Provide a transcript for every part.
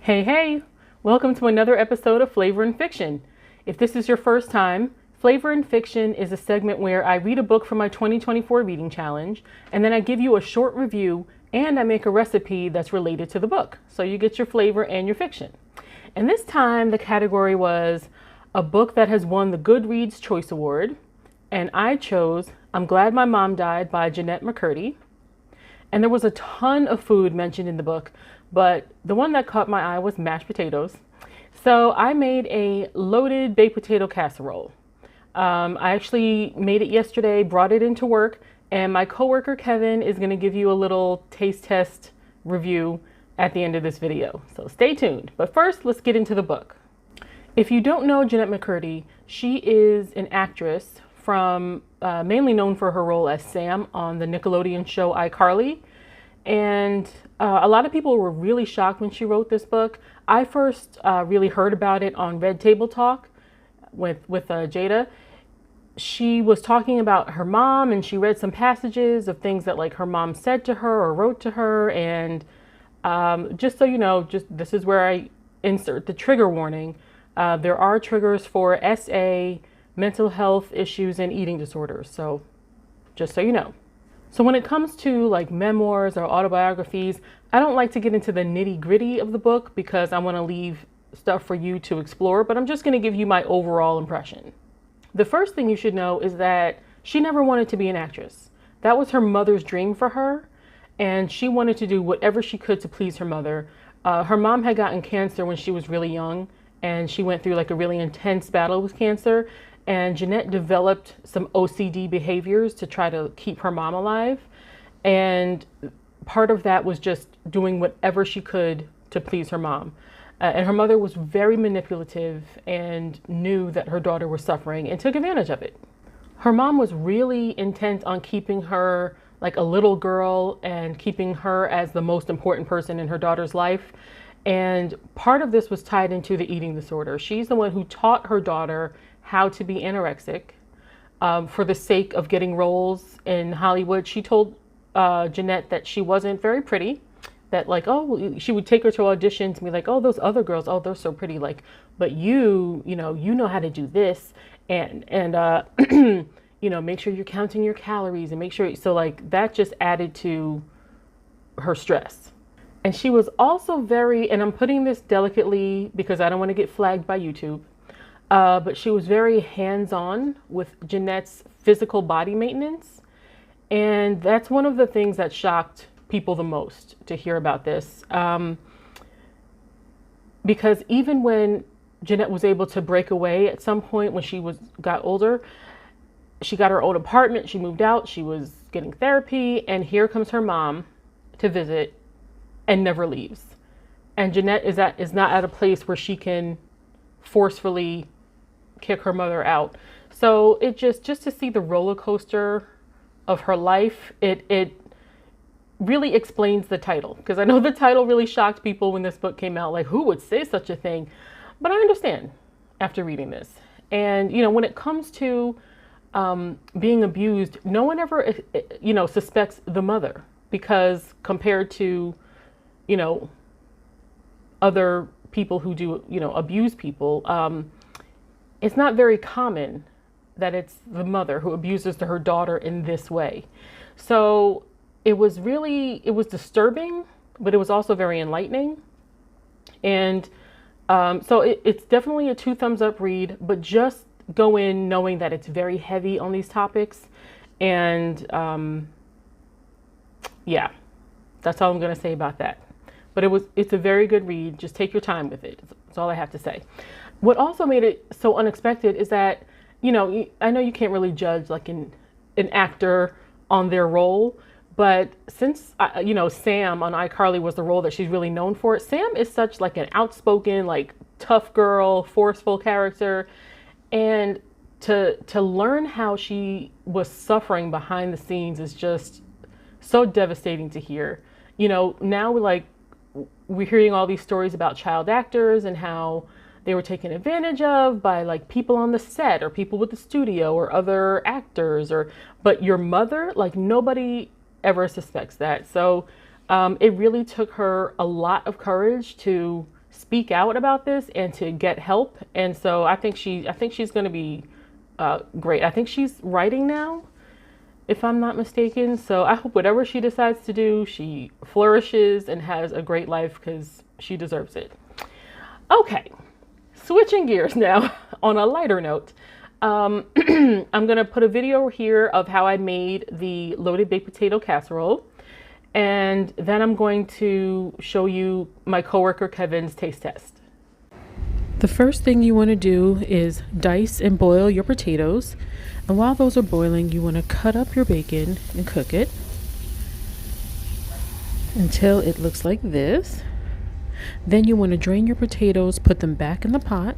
Hey, welcome to another episode of Flavor and Fiction. If this is your first time, Flavor and Fiction is a segment where I read a book from my 2024 reading challenge, and then I give you a short review and I make a recipe that's related to the book. So you get your flavor and your fiction. And this time the category was a book that has won the Goodreads Choice Award, and I chose I'm Glad My Mom Died by Jennette McCurdy. And there was a ton of food mentioned in the book, but the one that caught my eye was mashed potatoes. So I made a loaded baked potato casserole. I actually made it yesterday, brought it into work, and my coworker Kevin is going to give you a little taste test review at the end of this video. So stay tuned. But first, let's get into the book. If you don't know Jennette McCurdy, she is an actress from mainly known for her role as Sam on the Nickelodeon show iCarly. And a lot of people were really shocked when she wrote this book. I first really heard about it on Red Table Talk with Jada. She was talking about her mom, and she read some passages of things that like her mom said to her or wrote to her. And just so you know, this is where I insert the trigger warning. There are triggers for SA, mental health issues, and eating disorders. So just so you know. So when it comes to like memoirs or autobiographies, I don't like to get into the nitty gritty of the book because I want to leave stuff for you to explore, but I'm just going to give you my overall impression. The first thing you should know is that she never wanted to be an actress. That was her mother's dream for her, and she wanted to do whatever she could to please her mother. Her mom had gotten cancer when she was really young, and she went through like a really intense battle with cancer. And Jennette developed some OCD behaviors to try to keep her mom alive. And part of that was just doing whatever she could to please her mom. And her mother was very manipulative and knew that her daughter was suffering and took advantage of it. Her mom was really intent on keeping her like a little girl and keeping her as the most important person in her daughter's life. And part of this was tied into the eating disorder. She's the one who taught her daughter how to be anorexic for the sake of getting roles in Hollywood. She told Jennette that she wasn't very pretty, that like, oh, she would take her to auditions and be like, oh, those other girls, oh, they're so pretty. Like, but you know how to do this and make sure you're counting your calories and make sure. So like that just added to her stress. And she was also very, and I'm putting this delicately because I don't want to get flagged by YouTube, but she was very hands-on with Jennette's physical body maintenance. And that's one of the things that shocked people the most to hear about this. Because even when Jennette was able to break away at some point when she got older, she got her own apartment, she moved out, she was getting therapy, and here comes her mom to visit and never leaves. And Jennette is not at a place where she can forcefully kick her mother out. So it just to see the roller coaster of her life, it really explains the title, because I know the title really shocked people when this book came out, like who would say such a thing? But I understand after reading this. And when it comes to being abused, no one ever suspects the mother, because compared to other people who do abuse people, it's not very common that it's the mother who abuses her daughter in this way. So it was disturbing, but it was also very enlightening. And so it's definitely a 2 thumbs up read, but just go in knowing that it's very heavy on these topics. And yeah, that's all I'm going to say about that. But it's a very good read. Just take your time with it. That's all I have to say. What also made it so unexpected is that, I know you can't really judge like an actor on their role, but since, Sam on iCarly was the role that she's really known for, Sam is such like an outspoken, like tough girl, forceful character. And to learn how she was suffering behind the scenes is just so devastating to hear. Now we're hearing all these stories about child actors and how they were taken advantage of by like people on the set or people with the studio or other actors, but your mother, like nobody ever suspects that. So it really took her a lot of courage to speak out about this and to get help. And so I think she's going to be great. I think she's writing now, if I'm not mistaken. So I hope whatever she decides to do, she flourishes and has a great life, because she deserves it. Okay, switching gears now on a lighter note. I'm going to put a video here of how I made the loaded baked potato casserole. And then I'm going to show you my coworker Kevin's taste test. The first thing you want to do is dice and boil your potatoes. And while those are boiling, you want to cut up your bacon and cook it until it looks like this. Then you want to drain your potatoes, put them back in the pot,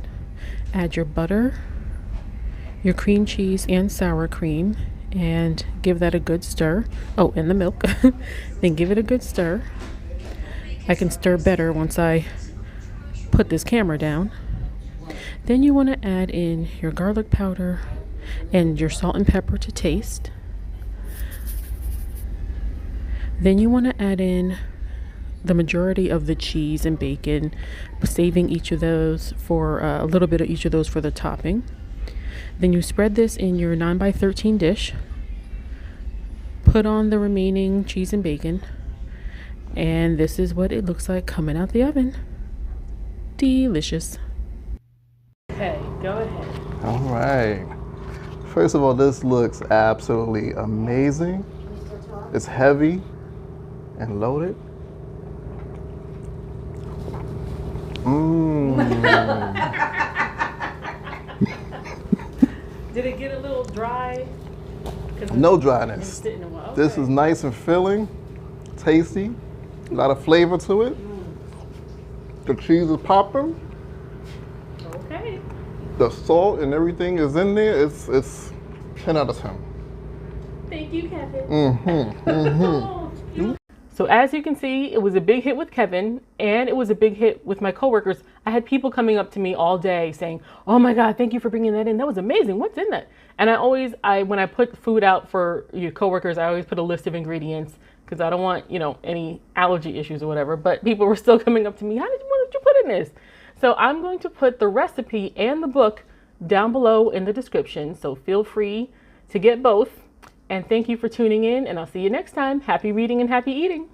add your butter, your cream cheese and sour cream, and give that a good stir. Oh, and the milk. Then give it a good stir. I can stir better once I put this camera down. Then you want to add in your garlic powder and your salt and pepper to taste. Then you want to add in the majority of the cheese and bacon, saving each of those for a little bit of each of those for the topping. Then you spread this in your 9x13 dish, put on the remaining cheese and bacon, and this is what it looks like coming out the oven. Delicious. Okay, go ahead. All right. First of all, this looks absolutely amazing. It's heavy and loaded. Did it get a little dry? No dryness. Okay. This is nice and filling, tasty, a lot of flavor to it. The cheese is popping. Okay. The salt and everything is in there. It's 10 out of 10. Thank you, Kevin. So as you can see, it was a big hit with Kevin, and it was a big hit with my coworkers. I had people coming up to me all day saying, "Oh my God, thank you for bringing that in. That was amazing. What's in that?" And when I put food out for your coworkers, I always put a list of ingredients, because I don't want, any allergy issues or whatever. But people were still coming up to me, what did you put in this? So I'm going to put the recipe and the book down below in the description. So feel free to get both. And thank you for tuning in, and I'll see you next time. Happy reading and happy eating.